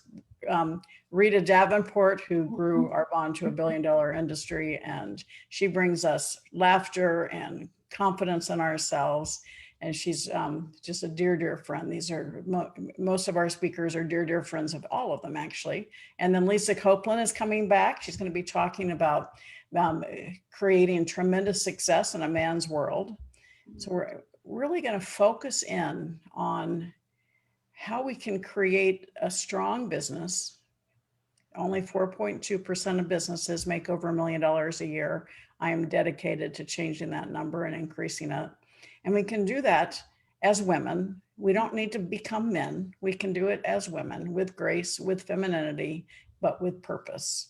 Rita Davenport, who grew Arbonne to $1 billion industry, and she brings us laughter and confidence in ourselves. And she's just a dear, dear friend. These are most of our speakers are dear, dear friends of all of them, actually. And then Lisa Copeland is coming back. She's going to be talking about creating tremendous success in a man's world. So we're really going to focus in on how we can create a strong business. Only 4.2% of businesses make over $1 million a year. I am dedicated to changing that number and increasing it. And we can do that as women. We don't need to become men. We can do it as women with grace, with femininity, but with purpose.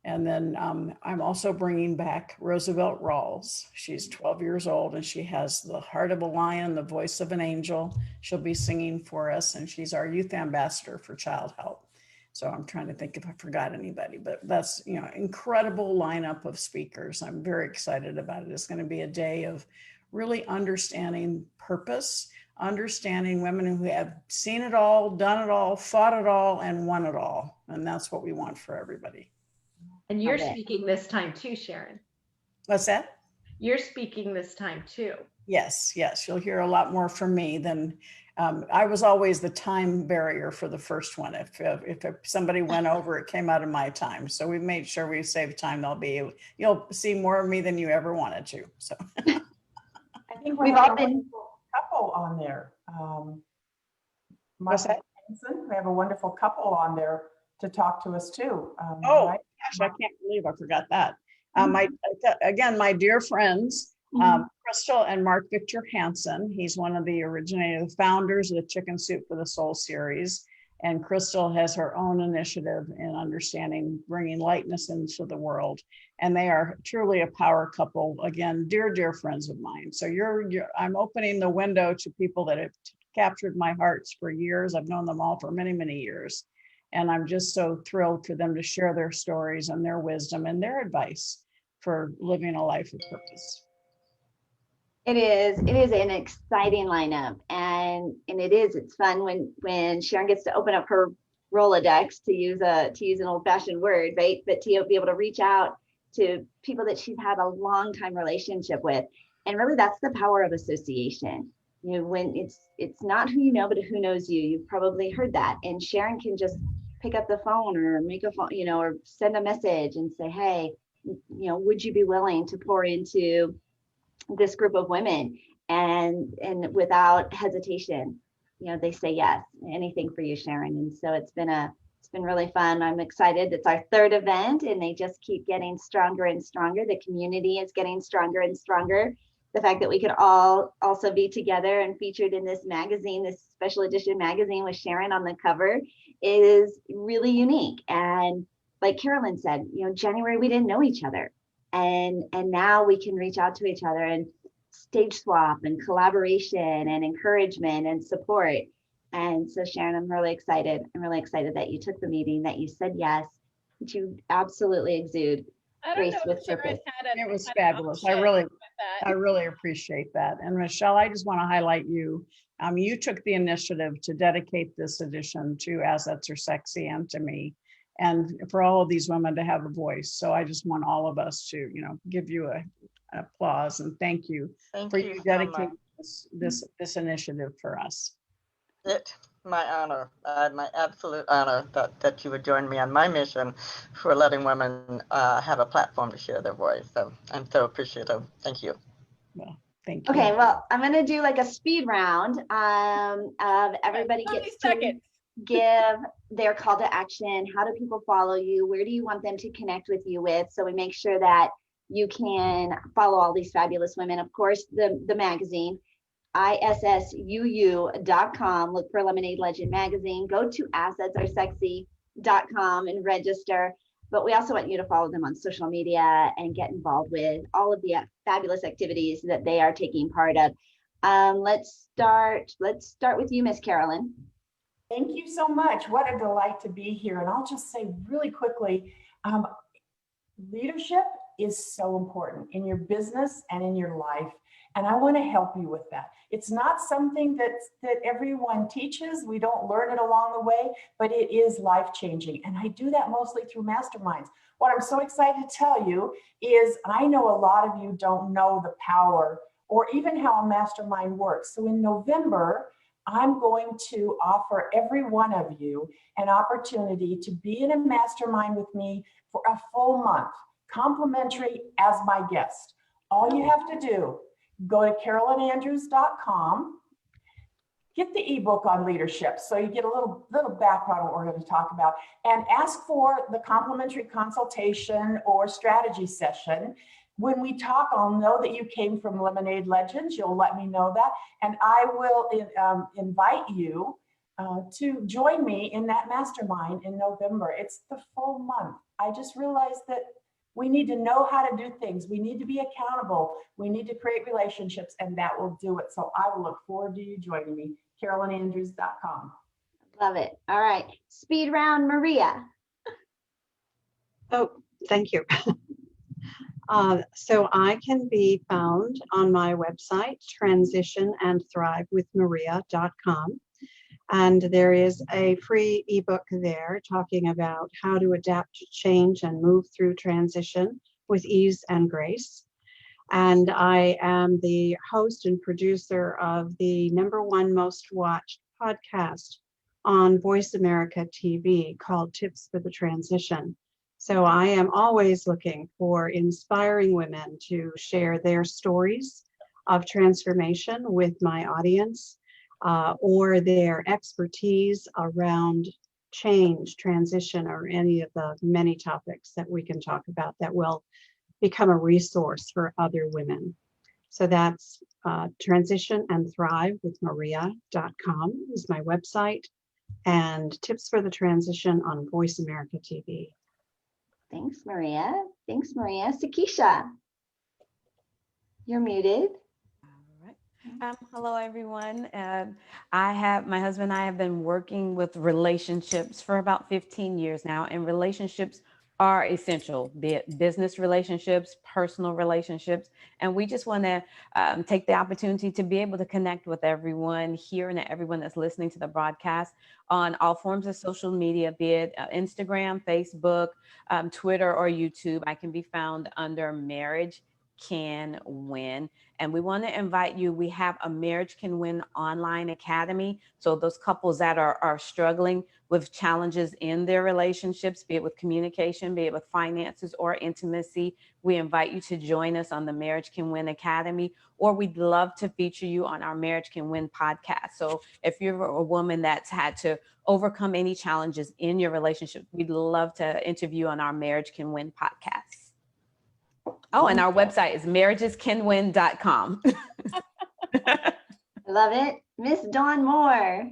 And then I'm also bringing back Roosevelt Rawls. She's 12 years old and she has the heart of a lion, the voice of an angel. She'll be singing for us, and she's our youth ambassador for Child Help. So I'm trying to think if I forgot anybody, but that's, you know, incredible lineup of speakers. I'm very excited about it. It's going to be a day of really understanding purpose, understanding women who have seen it all, done it all, fought it all, and won it all. And that's what we want for everybody. And you're Okay. speaking this time too, Sharon. What's that? You're speaking this time too. Yes, yes. You'll hear a lot more from me than I was always the time barrier for the first one. If somebody went over, it came out of my time. So we made sure we saved time. You'll see more of me than you ever wanted to. So I think We've we have all a been- wonderful couple on there. What's Martha that? Hanson, we have a wonderful couple on there to talk to us too. Oh, right? gosh, I can't believe I forgot that. My dear friends, Crystal and Mark Victor Hansen. He's one of the founders of the Chicken Soup for the Soul series. And Crystal has her own initiative in understanding, bringing lightness into the world. And they are truly a power couple. Again, dear, dear friends of mine. So I'm opening the window to people that have captured my hearts for years. I've known them all for many, many years. And I'm just so thrilled for them to share their stories and their wisdom and their advice for living a life of purpose. It is an exciting lineup, and it's fun when Sharon gets to open up her Rolodex, to use an old-fashioned word, right? But to be able to reach out to people that she's had a long time relationship with. And really that's the power of association. You know, when it's not who you know, but who knows you. You've probably heard that. And Sharon can just pick up the phone or make a phone, you know, or send a message and say, hey, you know, would you be willing to pour into this group of women? And without hesitation, you know, they say yes, anything for you, Sharon. And so it's been really fun. I'm excited. It's our third event and they just keep getting stronger and stronger. The community is getting stronger and stronger. The fact that we could all also be together and featured in this magazine, this special edition magazine with Sharon on the cover, is really unique. And like Carolyn said, you know, January, we didn't know each other. And now we can reach out to each other and stage swap and collaboration and encouragement and support. And so Sharon, I'm really excited. I'm really excited that you took the meeting, that you said yes, that you absolutely exude grace with purpose. It was fabulous. I really appreciate that. And Michelle, I just want to highlight you. You took the initiative to dedicate this edition to Assets Are Sexy and to me, and for all of these women to have a voice. So I just want all of us to, you know, give you an applause and thank you for you dedicating this initiative for us. It's my honor, my absolute honor that you would join me on my mission for letting women have a platform to share their voice. So I'm so appreciative. Thank you. Well, thank you. Okay, well, I'm going to do like a speed round of everybody gets to give their call to action. How do people follow you? Where do you want them to connect with you with? So we make sure that you can follow all these fabulous women. Of course, the magazine, ISSUU.com. Look for Lemonade Legend magazine. Go to AssetsAreSexy.com and register. But we also want you to follow them on social media and get involved with all of the fabulous activities that they are taking part of. Let's start with you, Miss Carolyn. Thank you so much. What a delight to be here. And I'll just say really quickly, leadership is so important in your business and in your life. And I want to help you with that. It's not something that everyone teaches. We don't learn it along the way, but it is life-changing. And I do that mostly through masterminds. What I'm so excited to tell you is I know a lot of you don't know the power or even how a mastermind works. So in November, I'm going to offer every one of you an opportunity to be in a mastermind with me for a full month, complimentary as my guest. All you have to do, go to carolynandrews.com, get the ebook on leadership so you get a little background on what we're going to talk about, and ask for the complimentary consultation or strategy session. When we talk, I'll know that you came from Lemonade Legends. You'll let me know that, and I will invite you to join me in that mastermind in November. It's the full month. I just realized that we need to know how to do things. We need to be accountable. We need to create relationships, and that will do it. So I will look forward to you joining me. carolynandrews.com. Love it. All right. Speed round, Maria. Oh, thank you. So I can be found on my website, transitionandthrivewithmaria.com. And there is a free ebook there talking about how to adapt to change and move through transition with ease and grace. And I am the host and producer of the #1 most watched podcast on Voice America TV called Tips for the Transition. So I am always looking for inspiring women to share their stories of transformation with my audience, or their expertise around change, transition, or any of the many topics that we can talk about that will become a resource for other women. So that's transitionandthrivewithmaria.com is my website, and Tips for the Transition on Voice America TV. Thanks, Maria. Thanks, Maria. Sakisha, you're muted. Hello, everyone. My husband and I have been working with relationships for about 15 years now, and relationships are essential, be it business relationships, personal relationships. And we just want to take the opportunity to be able to connect with everyone here and everyone that's listening to the broadcast on all forms of social media, be it Instagram, Facebook, Twitter, or YouTube. I can be found under Marriage Can Win. And we want to invite you. We have a Marriage Can Win online academy. So those couples that are struggling with challenges in their relationships, be it with communication, be it with finances or intimacy, we invite you to join us on the Marriage Can Win Academy, or we'd love to feature you on our Marriage Can Win podcast. So if you're a woman that's had to overcome any challenges in your relationship, we'd love to interview on our Marriage Can Win podcast. Oh, and our website is marriagescanwin.com. I love it. Miss Dawn Moore.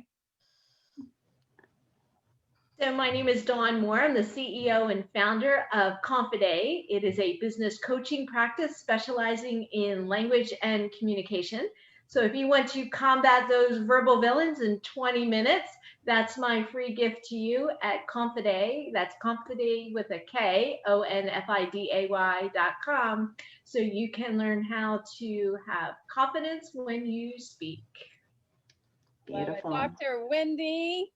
So my name is Dawn Moore. I'm the CEO and founder of Confiday. It is a business coaching practice specializing in language and communication. So if you want to combat those verbal villains in 20 minutes, that's my free gift to you at Confiday. That's Confiday with a K, ONFIDAY.com. So you can learn how to have confidence when you speak. Beautiful. Dr. Wendy.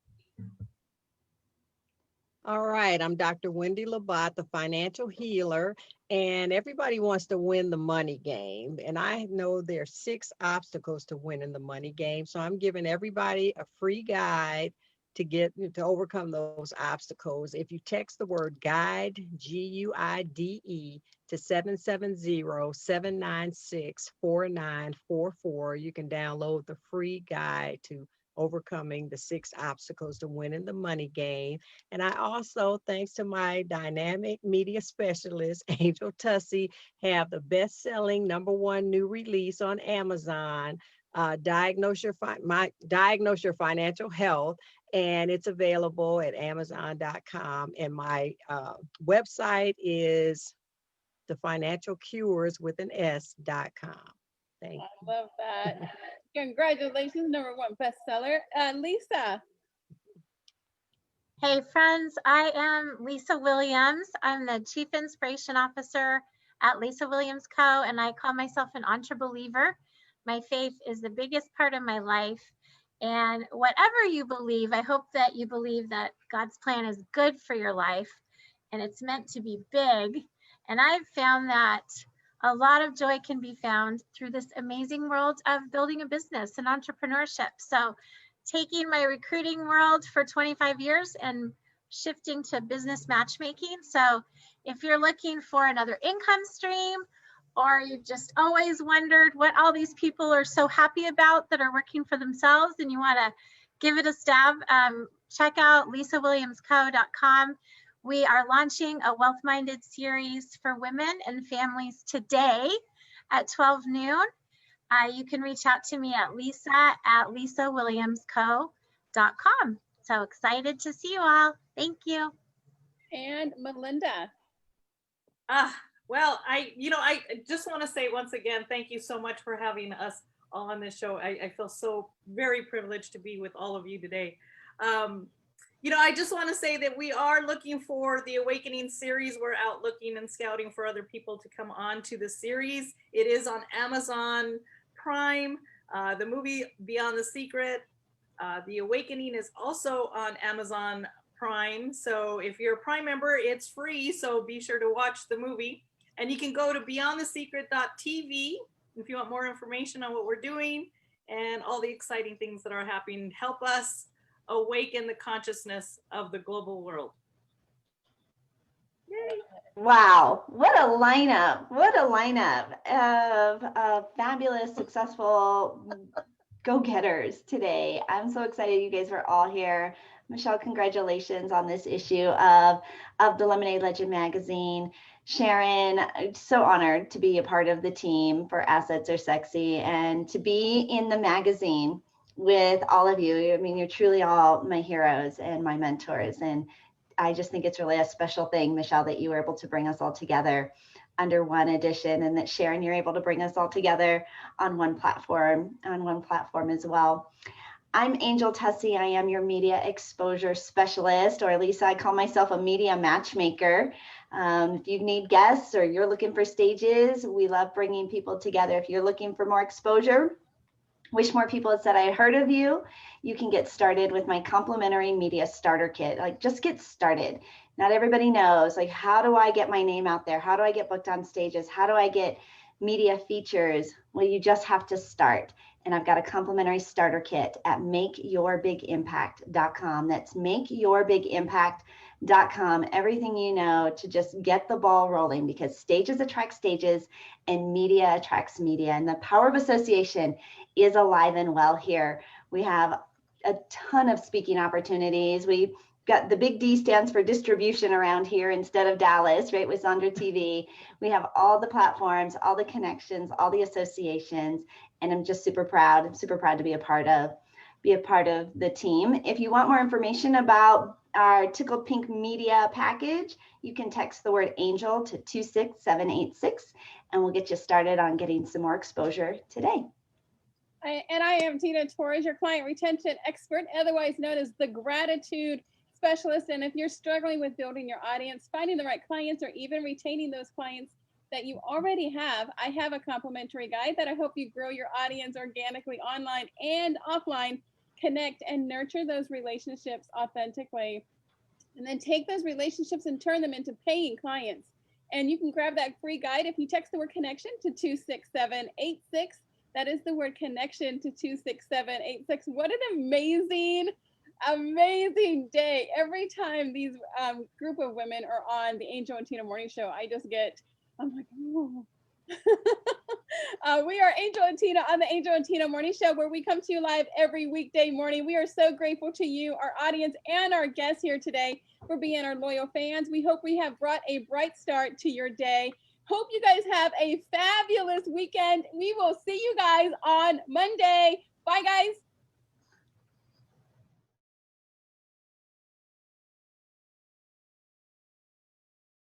All right, I'm Dr. Wendy Labat, the financial healer, and everybody wants to win the money game. And I know there's 6 obstacles to winning the money game. So I'm giving everybody a free guide to overcome those obstacles. If you text the word guide, GUIDE, to 770-796-4944, you can download the free guide to overcoming the 6 obstacles to winning the money game. And I also, thanks to my dynamic media specialist, Angel Tussey, have the best-selling #1 new release on Amazon, Diagnose Your Financial Health, and it's available at Amazon.com. And my website is thefinancialcures.com. Thank you. I love that. Congratulations, #1 bestseller. Lisa. Hey friends, I am Lisa Williams. I'm the Chief Inspiration Officer at Lisa Williams Co. And I call myself an entre-believer. My faith is the biggest part of my life. And whatever you believe, I hope that you believe that God's plan is good for your life and it's meant to be big. And I've found that a lot of joy can be found through this amazing world of building a business and entrepreneurship. So taking my recruiting world for 25 years and shifting to business matchmaking. So if you're looking for another income stream, or you've just always wondered what all these people are so happy about that are working for themselves and you want to give it a stab, check out lisawilliamsco.com. We are launching a Wealth Minded series for women and families today at 12 noon. You can reach out to me at lisa@lisawilliamsco.com. So excited to see you all. Thank you. And Melinda. Well, I just want to say once again, thank you so much for having us all on this show. I feel so very privileged to be with all of you today. I just want to say that we are looking for the Awakening series. We're out looking and scouting for other people to come on to the series. It is on Amazon Prime. The movie Beyond the Secret, The Awakening is also on Amazon Prime. So if you're a Prime member, it's free. So be sure to watch the movie. And you can go to beyondthesecret.tv if you want more information on what we're doing and all the exciting things that are happening. Help us awaken the consciousness of the global world. Yay. Wow, what a lineup. What a lineup of fabulous, successful go-getters today. I'm so excited you guys are all here. Michelle, congratulations on this issue of the Lemonade Legend magazine. Sharon, so honored to be a part of the team for Assets Are Sexy and to be in the magazine with all of you. I mean, you're truly all my heroes and my mentors. And I just think it's really a special thing, Michelle, that you were able to bring us all together under one edition, and that Sharon, you're able to bring us all together on one platform as well. I'm Angel Tussey. I am your media exposure specialist, or at least I call myself a media matchmaker. If you need guests or you're looking for stages, we love bringing people together. If you're looking for more exposure, wish more people had said I had heard of you, you can get started with my complimentary media starter kit. Like, just get started. Not everybody knows, like, how do I get my name out there? How do I get booked on stages? How do I get media features? Well, you just have to start. And I've got a complimentary starter kit at makeyourbigimpact.com. That's makeyourbigimpact.com. Everything you know to just get the ball rolling, because stages attract stages and media attracts media. And the power of association is alive and well here. We have a ton of speaking opportunities. We got the big D stands for distribution around here instead of Dallas, right, with Zondra TV. We have all the platforms, all the connections, all the associations, and I'm just super proud to be a part of the team. If you want more information about our Tickled Pink Media package, you can text the word ANGEL to 26786, and we'll get you started on getting some more exposure today. I am Tina Torres, your client retention expert, otherwise known as the Gratitude Specialist. And if you're struggling with building your audience, finding the right clients, or even retaining those clients that you already have, I have a complimentary guide that I hope you grow your audience organically online and offline, connect and nurture those relationships authentically, and then take those relationships and turn them into paying clients. And you can grab that free guide if you text the word connection to 26786. That is the word connection to 26786. What an amazing day. Every time these group of women are on the Angel and Tina Morning Show, I'm like, oh. We are Angel and Tina on the Angel and Tina Morning Show, where we come to you live every weekday morning. We are so grateful to you, our audience, and our guests here today for being our loyal fans. We hope we have brought a bright start to your day. Hope you guys have a fabulous weekend. We will see you guys on Monday. Bye, guys.